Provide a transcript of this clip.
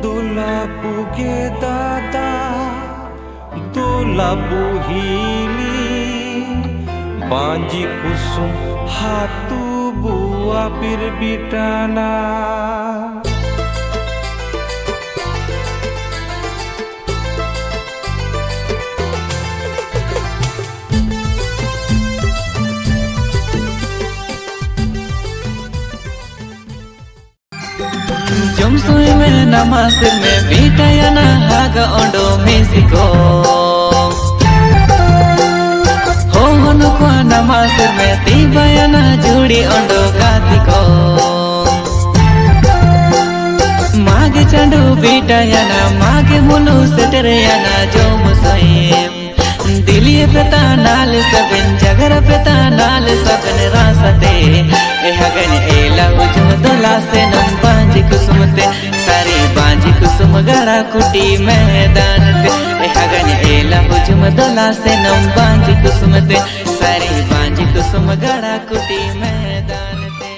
Dulabuge dada, dulabuhili, banji kusum hatu bua birbitana. Jom soy me namasir me bita yana haga ondo Mexico. Ho honu ko namasir me tiba yana judi ondo Katiko. Mage chandu bita yana mage mulu setere yana jom soy. दिलिए पेता नाल सबन जगर पेता नाल सबन रासते ए हगन एला उजम दोला से नम बांजी कुसुमते सारी बांजी कुसुम गड़ा कुटी मैदान ते ए हगन एला उजम दोला से नम बांजी कुसुमते सारी बांजी कुसुम गड़ा कुटी मैदान ते।